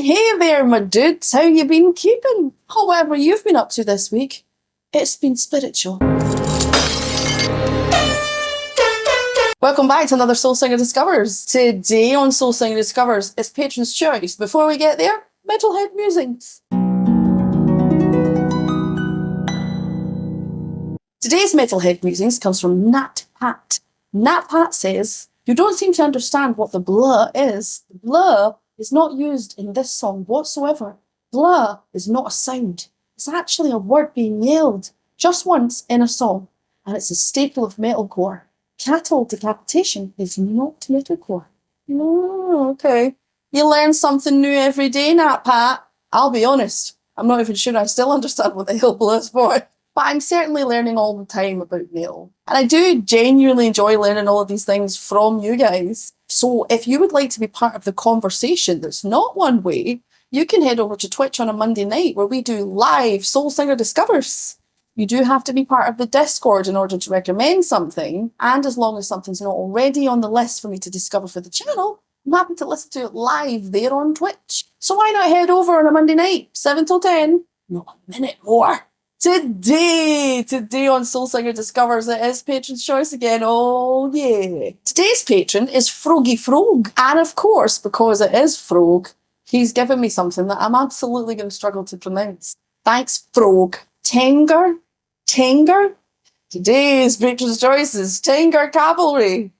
Hey there, my dudes. How you been keeping? Whatever you've been up to this week, it's been spiritual. Welcome back to another Soul Singer Discovers. Today on Soul Singer Discovers, it's Patron's Choice. Before we get there, Metalhead Musings. Today's Metalhead Musings comes from Nat Pat. Nat Pat says, "You don't seem to understand what the blah is. The blah is not used in this song whatsoever. Blah is not a sound. It's actually a word being yelled just once in a song, and it's a staple of metalcore. Cattle decapitation is not metalcore." Oh, okay. You learn something new every day, Nat Pat. I'll be honest, I'm not even sure I still understand what the hell blah is for. But I'm certainly learning all the time about metal. And I do genuinely enjoy learning all of these things from you guys. So if you would like to be part of the conversation that's not one way, you can head over to Twitch on a Monday night where we do live Soul Singer Discovers. You do have to be part of the Discord in order to recommend something. And as long as something's not already on the list for me to discover for the channel, I'm happy to listen to it live there on Twitch. So why not head over on a Monday night, 7 till 10? Not a minute more. Today on Soul Singer Discovers, it is Patron's Choice again. Oh yeah. Today's patron is Froggy Frog. And of course, because it is Frog, he's given me something that I'm absolutely going to struggle to pronounce. Thanks, Frog. TENGGER? Today's Patron's Choice is TENGGER Cavalry.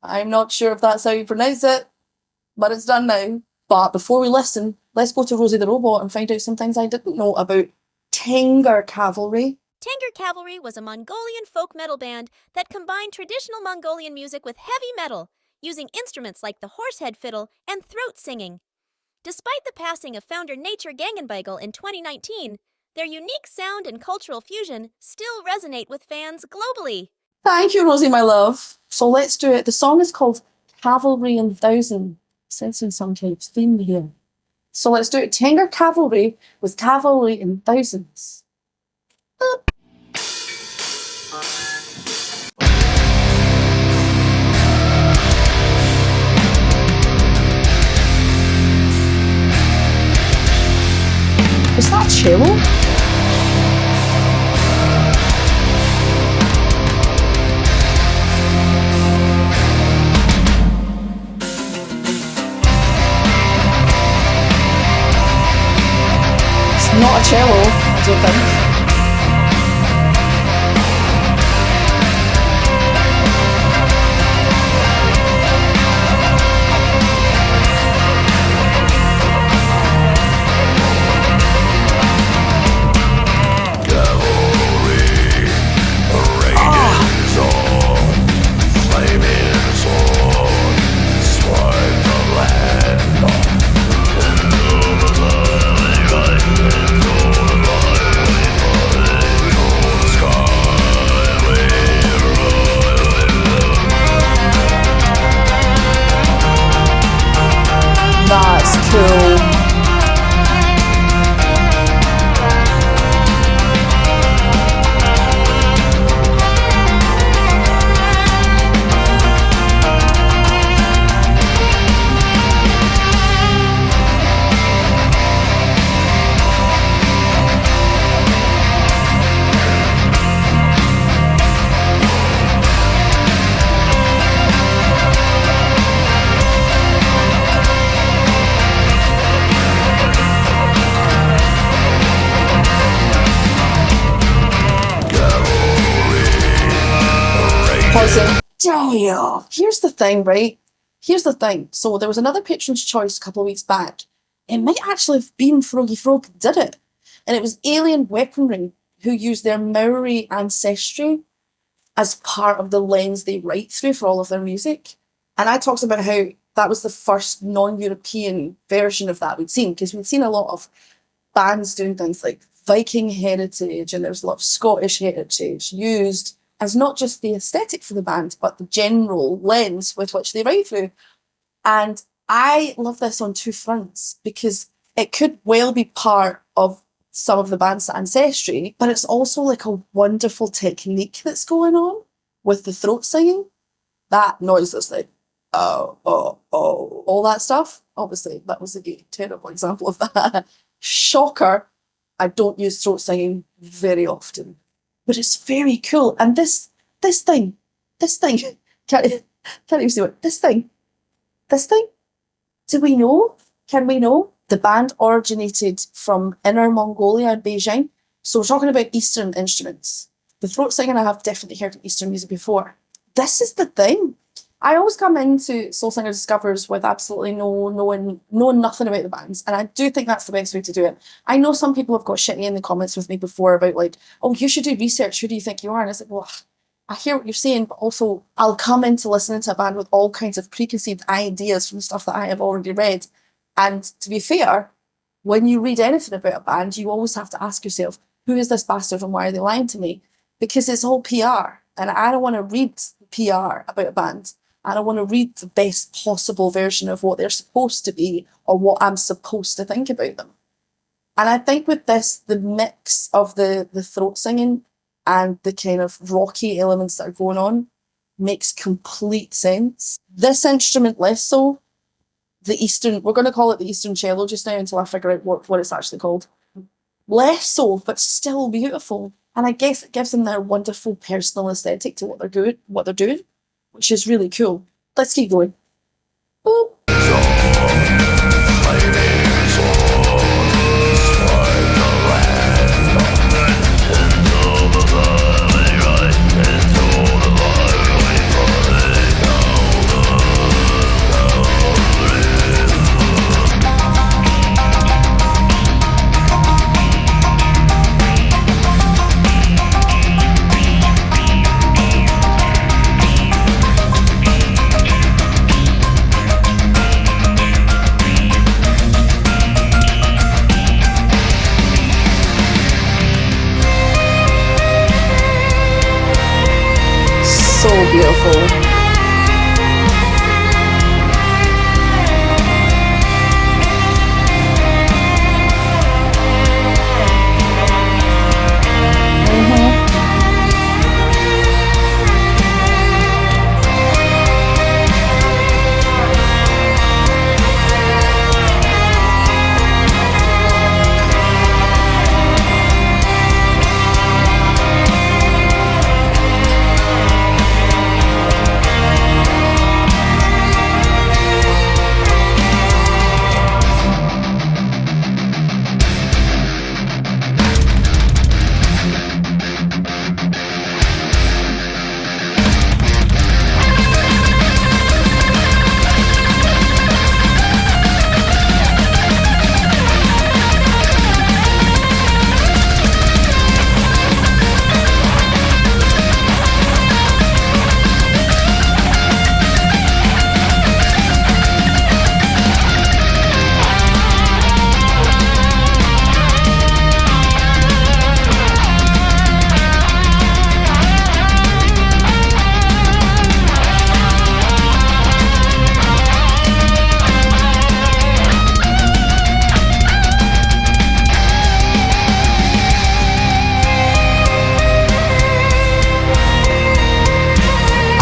I'm not sure if that's how you pronounce it, but it's done now. But before we listen, let's go to Rosie the Robot and find out some things I didn't know about TENGGER Cavalry. TENGGER Cavalry was a Mongolian folk metal band that combined traditional Mongolian music with heavy metal, using instruments like the horsehead fiddle and throat singing. Despite the passing of founder Nature Gangenbeigel in 2019, their unique sound and cultural fusion still resonate with fans globally. Thank you, Rosie, my love. So let's do it. The song is called Cavalry in Thousand. Sensing some kind of theme here. So let's do it. TENGGER Cavalry with Cavalry in Thousands. Is that a cello? Not a cello, I don't think. That's cool. Here's the thing, right? Here's the thing. So there was another Patron's Choice a couple of weeks back. It might actually have been Froggy Frog that did it. And it was Alien Weaponry who used their Maori ancestry as part of the lens they write through for all of their music. And I talked about how that was the first non-European version of that we'd seen, because we'd seen a lot of bands doing things like Viking heritage, and there's a lot of Scottish heritage used as not just the aesthetic for the band, but the general lens with which they write through. And I love this on two fronts, because it could well be part of some of the band's ancestry, but it's also like a wonderful technique that's going on with the throat singing. That noise that's like, all that stuff. Obviously, that was a terrible example of that. Shocker, I don't use throat singing very often, but it's very cool. And this thing, this thing, can't even see what this thing. Do we know? Can we know? The band originated from Inner Mongolia in Beijing. So we're talking about Eastern instruments. The throat singing I have definitely heard in Eastern music before. This is the thing. I always come into Soul Singer Discovers with absolutely knowing nothing about the bands, and I do think that's the best way to do it. I know some people have got shitty in the comments with me before about like, oh, you should do research. Who do you think you are? And it's like, well, I hear what you're saying, but also I'll come into listening to a band with all kinds of preconceived ideas from stuff that I have already read. And to be fair, when you read anything about a band, you always have to ask yourself, who is this bastard and why are they lying to me? Because it's all PR, and I don't want to read PR about a band. I don't want to read the best possible version of what they're supposed to be or what I'm supposed to think about them. And I think with this, the mix of the throat singing and the kind of rocky elements that are going on makes complete sense. This instrument less so. The Eastern, we're going to call it the Eastern cello just now until I figure out what it's actually called. Less so, but still beautiful. And I guess it gives them their wonderful personal aesthetic to what they're doing, which is really cool. Let's keep going. Boop. So beautiful.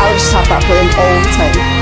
I would just have that playing all the time.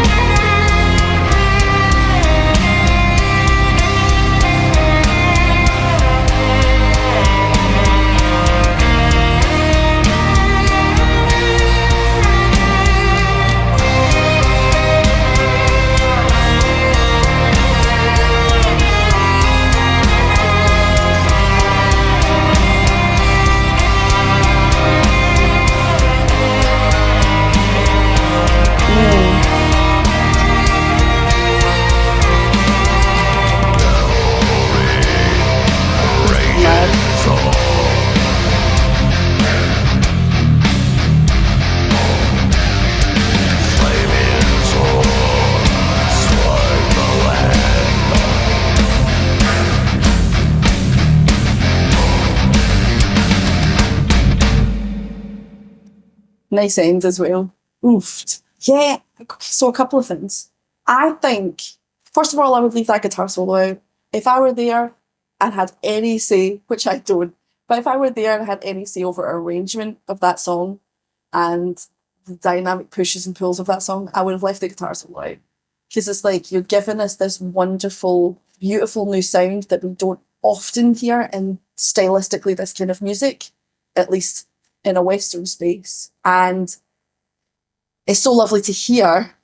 Nice end as well. Oofed. Yeah, so a couple of things. I think, first of all, I would leave that guitar solo out. If I were there and had any say, which I don't, but if I were there and had any say over arrangement of that song and the dynamic pushes and pulls of that song, I would have left the guitar solo out. because it's like you're giving us this wonderful, beautiful new sound that we don't often hear in stylistically this kind of music, at least in a Western space. And it's so lovely to hear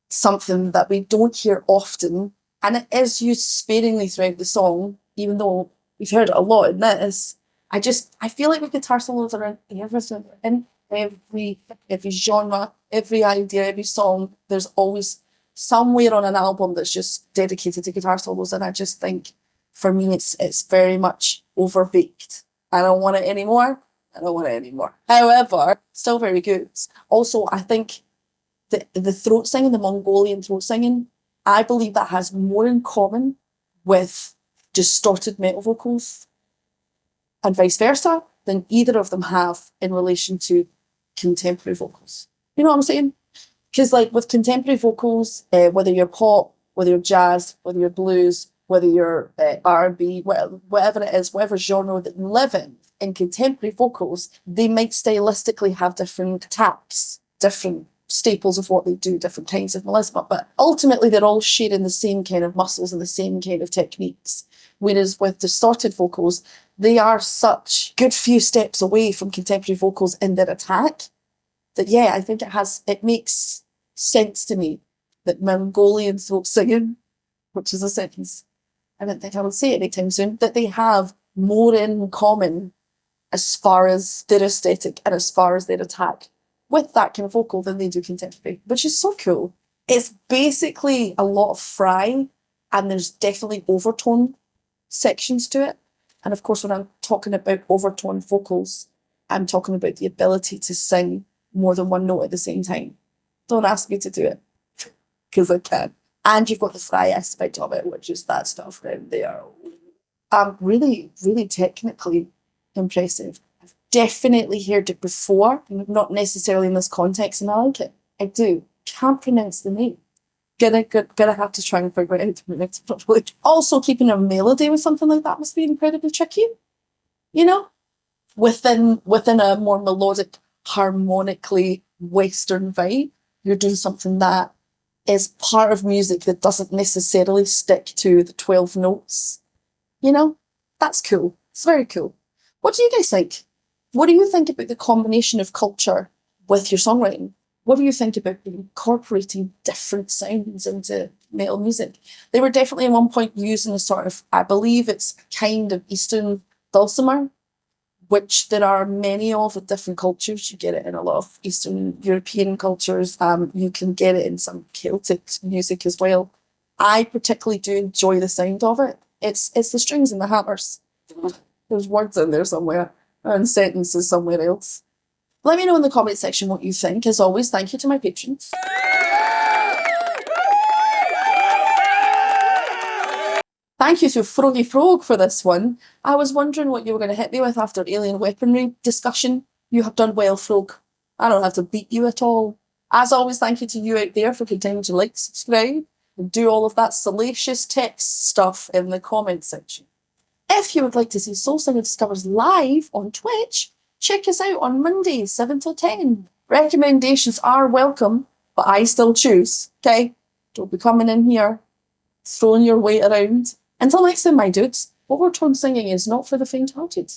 something that we don't hear often, and it is used sparingly throughout the song, even though we've heard it a lot in this. I feel like the guitar solos are in everything, in every genre, every idea, every song. There's always somewhere on an album that's just dedicated to guitar solos, and I just think for me it's very much overbaked. I don't want it anymore. I don't want it anymore. However, still very good. Also, I think the throat singing, the Mongolian throat singing, I believe that has more in common with distorted metal vocals and vice versa than either of them have in relation to contemporary vocals. You know what I'm saying? Because like with contemporary vocals, whether you're pop, whether you're jazz, whether you're blues, whether you're R&B, whatever it is, whatever genre that you live in contemporary vocals, they might stylistically have different attacks, different staples of what they do, different kinds of melisma, but ultimately they're all sharing the same kind of muscles and the same kind of techniques. Whereas with distorted vocals, they are such good few steps away from contemporary vocals in their attack that, yeah, I think it makes sense to me that Mongolian throat singing, which is a sentence I didn't think I would say it anytime soon, that they have more in common as far as their aesthetic and as far as their attack with that kind of vocal than they do contemporary, which is so cool. It's basically a lot of fry, and there's definitely overtone sections to it. And of course, when I'm talking about overtone vocals, I'm talking about the ability to sing more than one note at the same time. Don't ask me to do it, because I can. And you've got the fry aspect of it, which is that stuff right there. Really, really technically impressive. I've definitely heard it before, not necessarily in this context, and I like it. I do. Can't pronounce the name. Gonna have to try and figure out how to pronounce it properly. Also, keeping a melody with something like that must be incredibly tricky. You know, within a more melodic, harmonically Western vibe, you're doing something that is part of music that doesn't necessarily stick to the 12 notes. You know, that's cool. It's very cool. What do you guys think? What do you think about the combination of culture with your songwriting? What do you think about incorporating different sounds into metal music? They were definitely at one point using a sort of, I believe it's kind of Eastern dulcimer, which there are many of with different cultures. You get it in a lot of Eastern European cultures. You can get it in some Celtic music as well. I particularly do enjoy the sound of it. It's the strings and the hammers. There's words in there somewhere and sentences somewhere else. Let me know in the comment section what you think. As always, thank you to my patrons. Thank you to Froggy Frog for this one. I was wondering what you were going to hit me with after alien weaponry discussion. You have done well, Frog. I don't have to beat you at all. As always, thank you to you out there for continuing to like, subscribe, and do all of that salacious text stuff in the comment section. If you would like to see Soul Singer Discovers live on Twitch, check us out on Mondays, 7 till 10. Recommendations are welcome, but I still choose, okay? Don't be coming in here, throwing your weight around. Until next time, my dudes, overtone singing is not for the faint-hearted.